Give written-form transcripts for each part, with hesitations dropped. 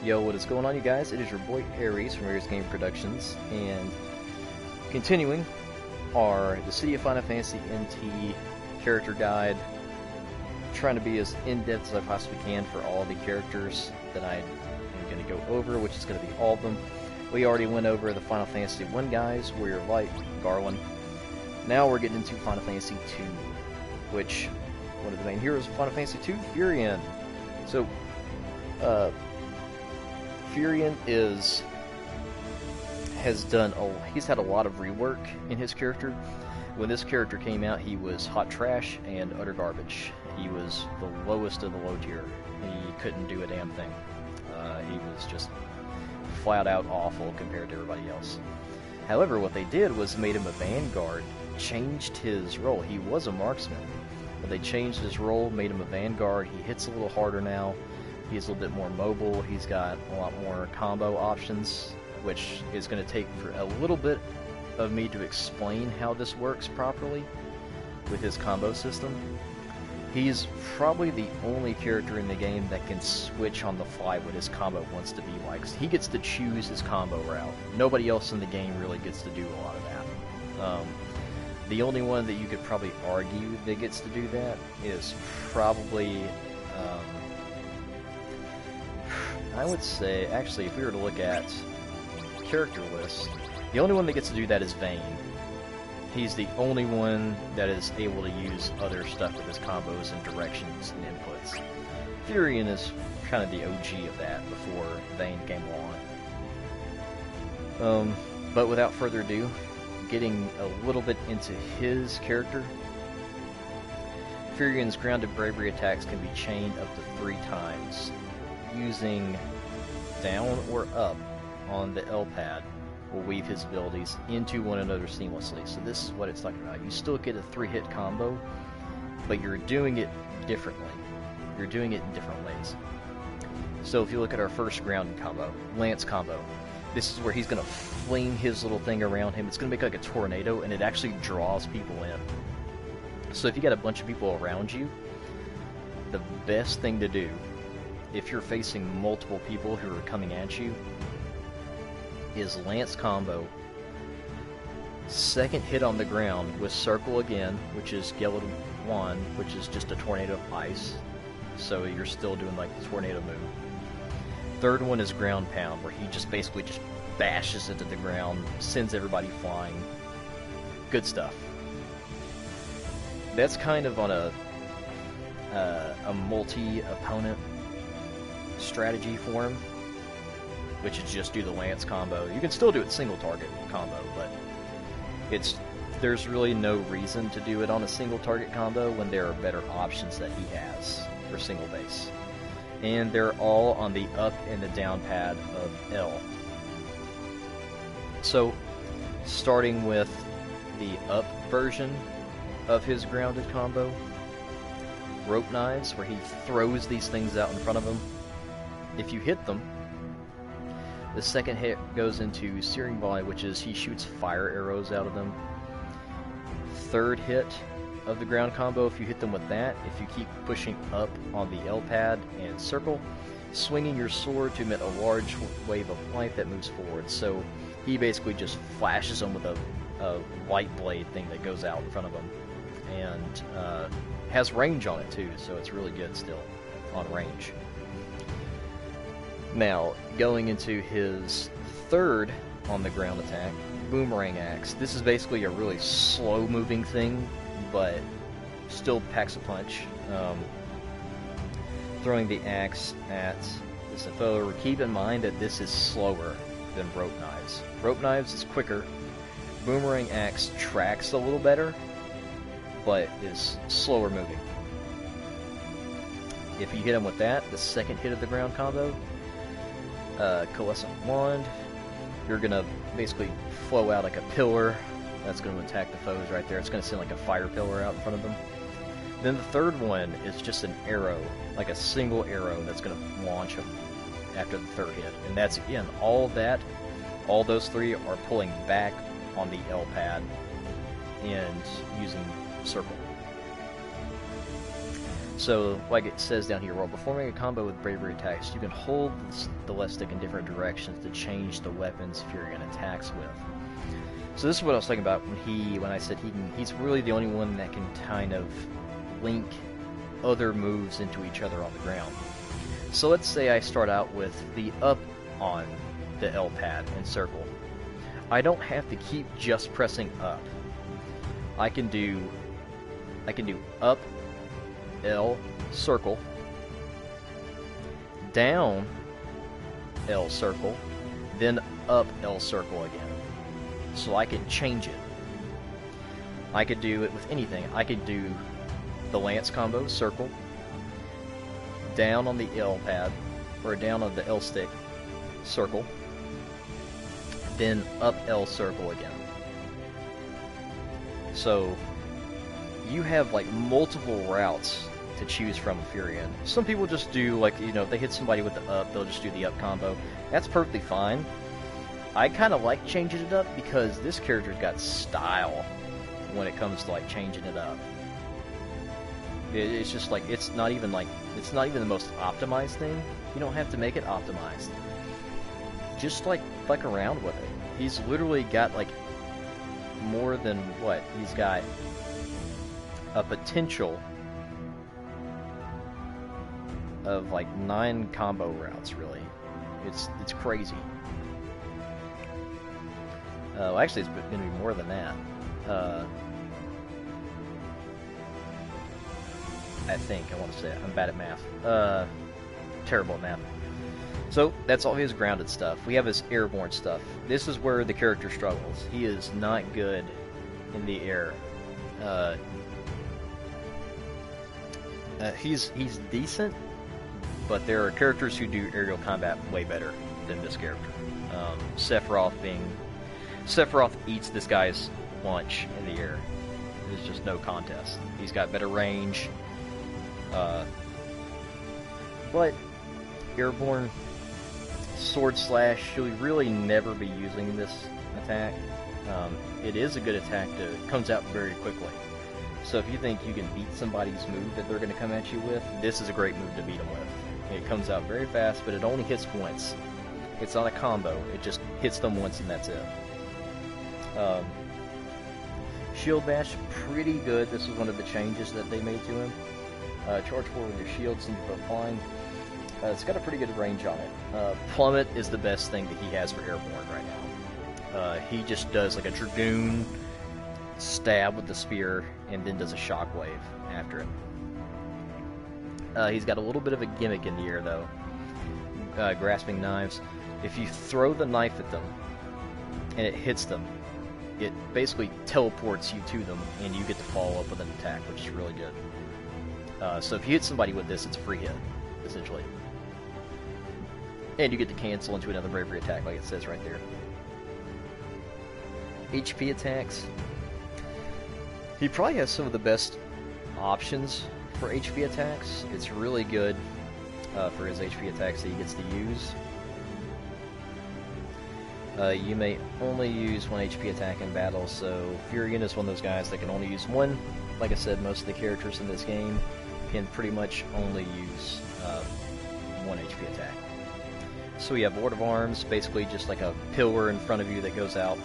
Yo, what is going on, you guys? It is your boy Aries from Aries Game Productions, and continuing our Dissidia Final Fantasy NT character guide, trying to be as in-depth as I possibly can for all the characters that I am going to go over, which is going to be all of them. We already went over the Final Fantasy 1 guys, Warrior Light, Garland. Now we're getting into Final Fantasy 2, which one of the main heroes of Final Fantasy 2, Firion. So, Firion he's had a lot of rework in his character. When this character came out, he was hot trash and utter garbage. He was the lowest of the low tier. He couldn't do a damn thing. He was just flat out awful compared to everybody else. However, what they did was made him a vanguard, changed his role. He was a marksman, but they changed his role, made him a vanguard. He hits a little harder now. He's a little bit more mobile. He's got a lot more combo options, which is going to take for a little bit of me to explain how this works properly with his combo system. He's probably the only character in the game that can switch on the fly what his combo wants to be like. He gets to choose his combo route. Nobody else in the game really gets to do a lot of that. The only one that you could probably argue that gets to do that is probably... I would say, actually, if we were to look at character lists, the only one that gets to do that is Vayne. He's the only one that is able to use other stuff with his combos and directions and inputs. Firion is kind of the OG of that before Vayne came along. But without further ado, getting a little bit into his character, Firion's grounded bravery attacks can be chained up to 3 times. Using down or up on the L pad will weave his abilities into one another seamlessly. So this is what it's talking about. You still get a 3-hit combo, but you're doing it differently. You're doing it in different ways. So if you look at our first grounded combo, Lance combo, this is where he's going to fling his little thing around him. It's going to make like a tornado, and it actually draws people in. So if you got a bunch of people around you, the best thing to do, if you're facing multiple people who are coming at you, is Lance combo, second hit on the ground with circle again, which is Untitled Wand, which is just a tornado of ice, so you're still doing like the tornado move. Third one is ground pound, where he just basically just bashes into the ground, sends everybody flying. Good stuff. That's kind of on a multi-opponent strategy for him, which is just do the Lance combo. You can still do it single target combo, but there's really no reason to do it on a single target combo when there are better options that he has for single base. And they're all on the up and the down pad of L. So, starting with the up version of his grounded combo, rope knives, where he throws these things out in front of him. If you hit them, the second hit goes into searing volley, which is he shoots fire arrows out of them. Third hit of the ground combo, if you hit them with that, if you keep pushing up on the L pad and circle, swinging your sword to emit a large wave of light that moves forward. So he basically just flashes them with a light blade thing that goes out in front of him, and has range on it too, so it's really good still on range. Now, going into his third on the ground attack, Boomerang Axe. This is basically a really slow moving thing, but still packs a punch. Throwing the axe at this foe. Keep in mind that this is slower than rope knives. Rope knives is quicker. Boomerang Axe tracks a little better, but is slower moving. If you hit him with that, the second hit of the ground combo, Coalescent Wand, you're going to basically flow out like a pillar. That's going to attack the foes right there. It's going to send like a fire pillar out in front of them. Then the third one is just an arrow, like a single arrow that's going to launch them after the third hit. And that's, again, all those 3 are pulling back on the L pad and using circle. So, like it says down here, while performing a combo with bravery attacks, you can hold the left stick in different directions to change the weapons Firion attacks with. So this is what I was talking about when I said he's really the only one that can kind of link other moves into each other on the ground. So let's say I start out with the up on the L pad and circle. I don't have to keep just pressing up. I can do up L circle, down L circle, then up L circle again. So I can change it. I could do it with anything. I could do the lance combo, circle, down on the L pad, or down on the L stick, circle, then up L circle again. So you have like multiple routes to choose from with Firion. Some people just do like, you know, if they hit somebody with the up, they'll just do the up combo. That's perfectly fine. I kind of like changing it up because this character's got style when it comes to like changing it up. It's just like it's not even the most optimized thing. You don't have to make it optimized. Just like fuck around with it. He's literally got like more than what? He's got a potential of like 9 combo routes, really. It's crazy. Well, actually, it's going to be more than that. I think, I want to say it. I'm bad at math. Terrible at math. So, that's all his grounded stuff. We have his airborne stuff. This is where the character struggles. He is not good in the air. He's decent, but there are characters who do aerial combat way better than this character. Sephiroth eats this guy's lunch in the air. There's just no contest. He's got better range. But airborne sword slash, you'll really never be using this attack. It is a good attack that comes out very quickly. So if you think you can beat somebody's move that they're going to come at you with, this is a great move to beat them with. It comes out very fast, but it only hits once. It's not a combo. It just hits them once and that's it. Shield Bash, pretty good. This is one of the changes that they made to him. Charge forward with your shield, since you're flying. It's got a pretty good range on it. Plummet is the best thing that he has for airborne right now. He just does like a Dragoon stab with the spear and then does a shockwave after it. He's got a little bit of a gimmick in the air though. Grasping knives. If you throw the knife at them and it hits them, it basically teleports you to them and you get to follow up with an attack, which is really good. So if you hit somebody with this, it's a free hit, essentially. And you get to cancel into another bravery attack like it says right there. HP attacks. He probably has some of the best options for HP attacks. It's really good for his HP attacks that he gets to use. You may only use 1 HP attack in battle, so Firion is one of those guys that can only use 1. Like I said, most of the characters in this game can pretty much only use 1 HP attack. So we have Ward of Arms, basically just like a pillar in front of you that goes out.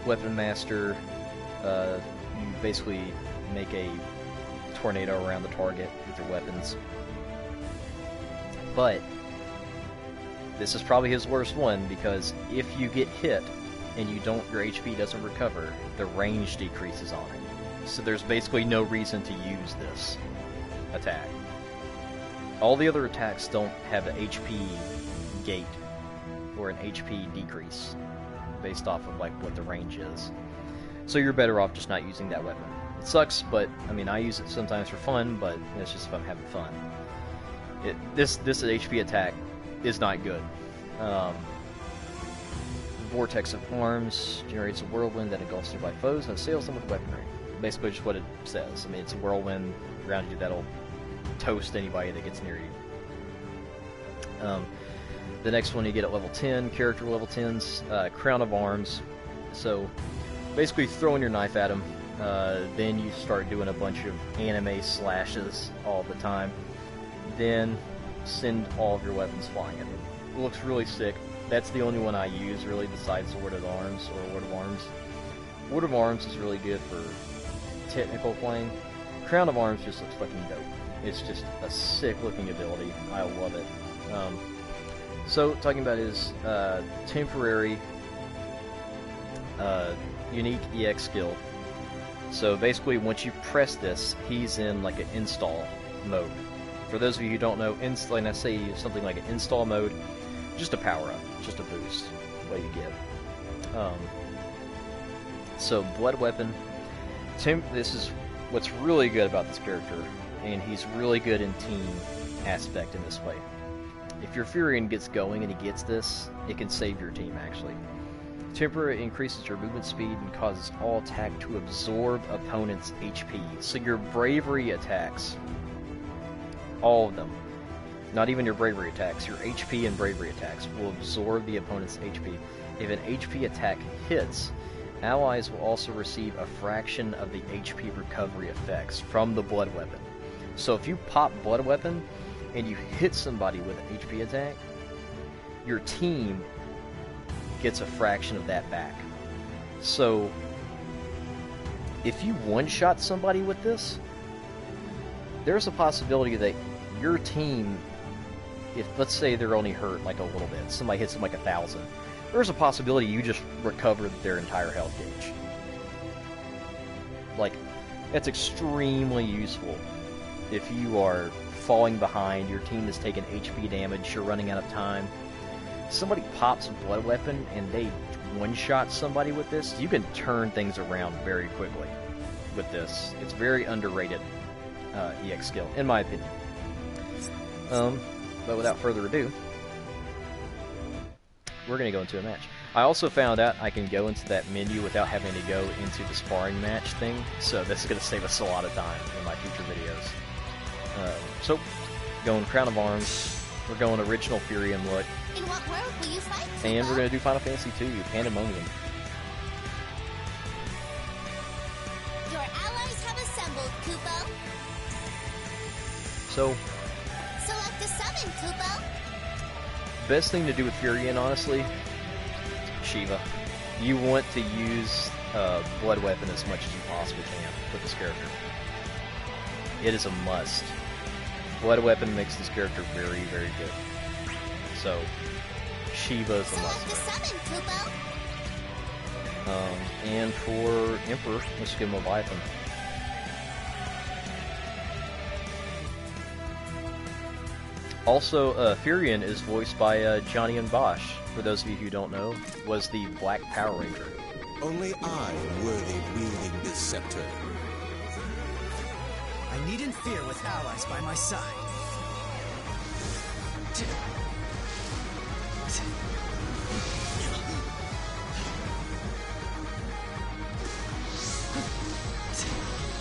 Weapon Master, you basically make a tornado around the target with your weapons. But this is probably his worst one, because if you get hit and your HP doesn't recover, the range decreases on it. So there's basically no reason to use this attack. All the other attacks don't have an HP gate or an HP decrease based off of like what the range is. So you're better off just not using that weapon. It sucks, but I mean I use it sometimes for fun, but it's just if I'm having fun. This HP attack is not good. Vortex of Forms generates a whirlwind that engulfs nearby foes and assails them with weaponry. Basically just what it says. I mean, it's a whirlwind around you that'll toast anybody that gets near you. The next one you get at level 10, character level 10s, Crown of Arms. So basically throwing your knife at him, Then you start doing a bunch of anime slashes all the time. Then send all of your weapons flying at them. It looks really sick. That's the only one I use, really, besides Lord of Arms or Lord of Arms. Lord of Arms is really good for technical playing. Crown of Arms just looks fucking dope. It's just a sick-looking ability. I love it. So, talking about his temporary unique EX skill. So basically, once you press this, he's in like an install mode. For those of you who don't know, when I say something like an install mode, just a power-up, just a boost, what you get. So, Blood Weapon. This is what's really good about this character, and he's really good in team aspect in this way. If your Firion gets going and he gets this, it can save your team, actually. Temporary increases your movement speed and causes all attack to absorb opponent's HP. So your bravery attacks, all of them, not even your bravery attacks, your HP and bravery attacks will absorb the opponent's HP. If an HP attack hits, allies will also receive a fraction of the HP recovery effects from the Blood Weapon. So if you pop Blood Weapon and you hit somebody with an HP attack, your team gets a fraction of that back. So if you one-shot somebody with this, there's a possibility that your team, if let's say they're only hurt like a little bit, somebody hits them like 1,000, there's a possibility you just recovered their entire health gauge. Like, that's extremely useful if you are falling behind, your team is taking HP damage, you're running out of time. Somebody pops a Blood Weapon and they one-shot somebody with this, you can turn things around very quickly with this. It's very underrated EX skill, in my opinion. But without further ado, we're going to go into a match. I also found out I can go into that menu without having to go into the sparring match thing, so this is going to save us a lot of time in my future videos. So, going Crown of Arms, we're going original Firion look, In what world will you fight, Kupo? and we're going to do Final Fantasy II, Pandemonium. Your allies have assembled, Kupo. So, Select a summon, Kupo. best thing to do with Firion, honestly, Shiva. You want to use Blood Weapon as much as you possibly can with this character. It is a must. Blood Weapon makes this character very, very good. So, Shiva is a Select a must. summon, Kupo. And for Emperor, let's give him Leviathan. Also, Firion is voiced by Johnny and Bosch. For those of you who don't know, was the Black Power Ranger. Only I am worthy wielding this scepter. I needn't fear with allies by my side.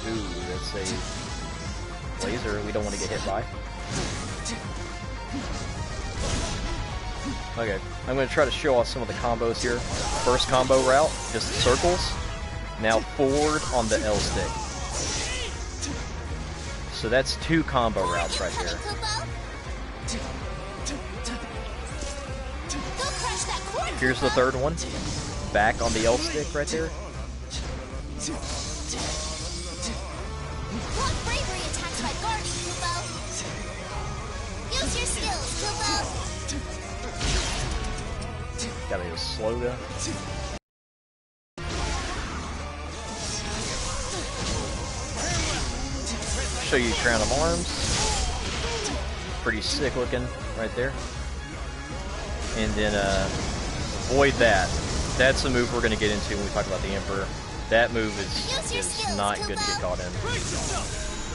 Ooh, that's a laser we don't want to get hit by. Okay, I'm going to try to show off some of the combos here. First combo route, just circles. Now forward on the L stick. So that's 2 combo routes right there. Kupo. Go crush that core, Here's the third one. Back on the L stick right there. Block bravery attacks by guarding, Kupo. Use your skills, Kupo. Gotta go slow though. Show you Crown of Arms. Pretty sick looking right there. And then avoid that. That's a move we're gonna get into when we talk about the Emperor. That move is not good to get caught in.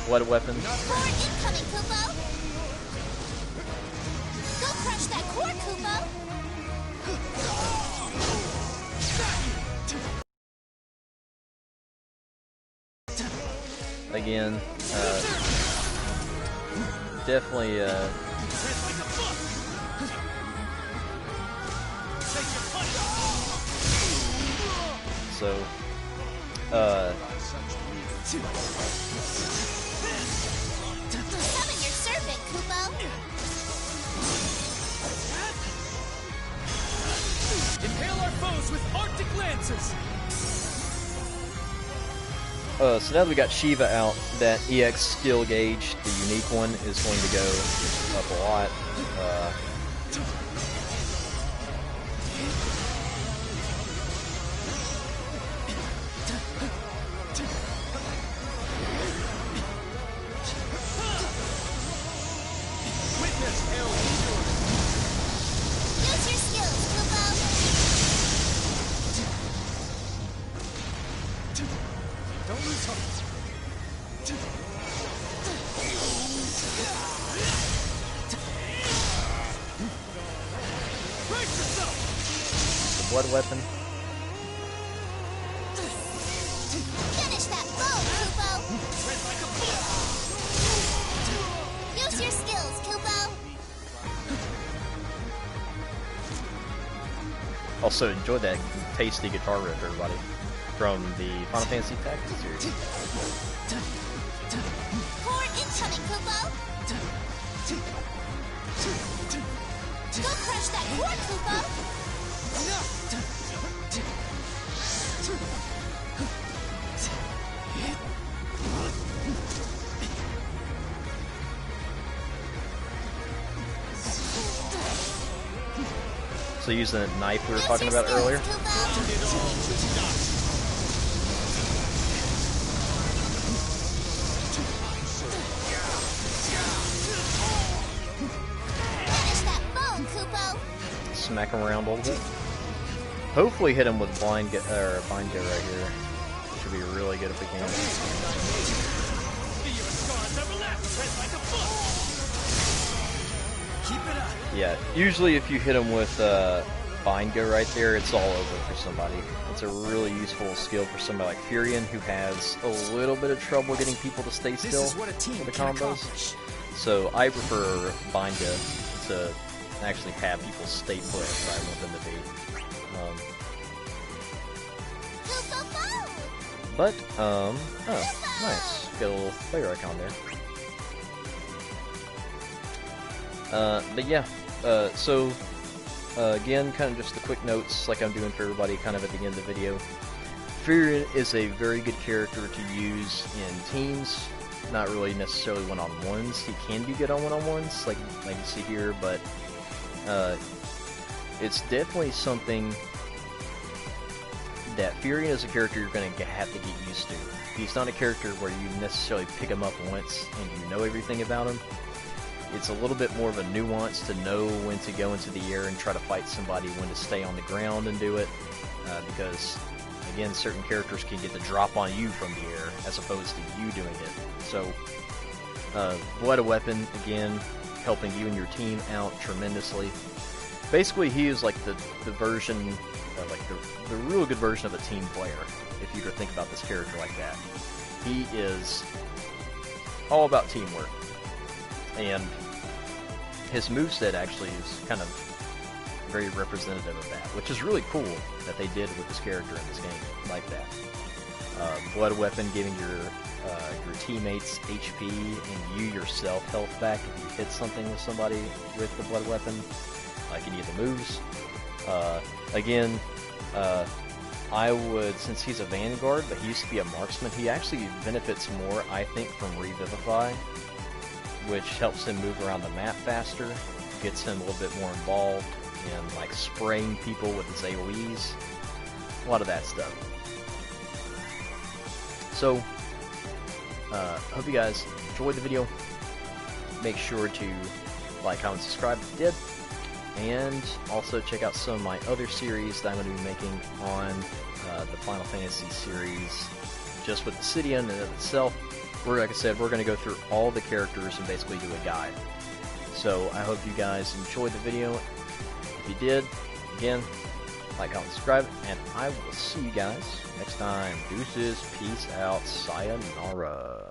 Blood Weapon. Core incoming, Kupo. Go crush that core, Kupo. Again, definitely so Summon your serpent, Kupo. Impale our foes with Arctic lances! So now that we got Shiva out, that EX skill gauge, the unique one, is going to go up a lot. Use your skills, Kupo. Don't lose hope. Brace yourself! The blood weapon. Finish that blow, Kupo. Tread like a bull! Use your skills, Kupo. Also, enjoyed that tasty guitar riff, everybody, from the Final Fantasy Tactics series. Core incoming, Kupo. Go crush that core, Kupo. So using that knife we were Use talking your about skills, earlier. Kupo. Finish that foe, Kupo. Smack him around a little bit. Hopefully hit him with bind go right here. Should be really good if we can. Your scars everlast! Tread like a bull! Keep it up! Yeah, usually if you hit him with bind go right there, it's all over for somebody. It's a really useful skill for somebody like Firion, who has a little bit of trouble getting people to stay This still is what a team with the can combos. accomplish. So I prefer bind go to actually have people stay put where I want them to be. Kupo. But, oh, nice. Got a little player icon there. But yeah, so, again, kind of just the quick notes like I'm doing for everybody kind of at the end of the video. Firion is a very good character to use in teams, not really necessarily one-on-ones. He can be good on one-on-ones, like you see here, but it's definitely something that Firion is a character you're going to have to get used to. He's not a character where you necessarily pick him up once and you know everything about him. It's a little bit more of a nuance to know when to go into the air and try to fight somebody, when to stay on the ground and do it, because, again, certain characters can get the drop on you from the air as opposed to you doing it. So, Blood Weapon, again, helping you and your team out tremendously. Basically, he is like the version, like the real good version of a team player, if you could think about this character like that. He is all about teamwork, and his moveset actually is kind of very representative of that, which is really cool that they did with this character in this game, like that. Blood Weapon giving your teammates HP and you yourself health back if you hit something with somebody with the Blood Weapon, like any of the moves. Again, I would, since he's a Vanguard, but he used to be a marksman, he actually benefits more, I think, from Revivify, which helps him move around the map faster, gets him a little bit more involved in, like, spraying people with his AoEs, a lot of that stuff. So, hope you guys enjoyed the video. Make sure to like, comment, subscribe if you did. And also check out some of my other series that I'm going to be making on the Final Fantasy series, just with Dissidia in and of itself. Where, like I said, we're going to go through all the characters and basically do a guide. So I hope you guys enjoyed the video. If you did, again, like, comment, subscribe, and I will see you guys next time. Deuces, peace out, sayonara.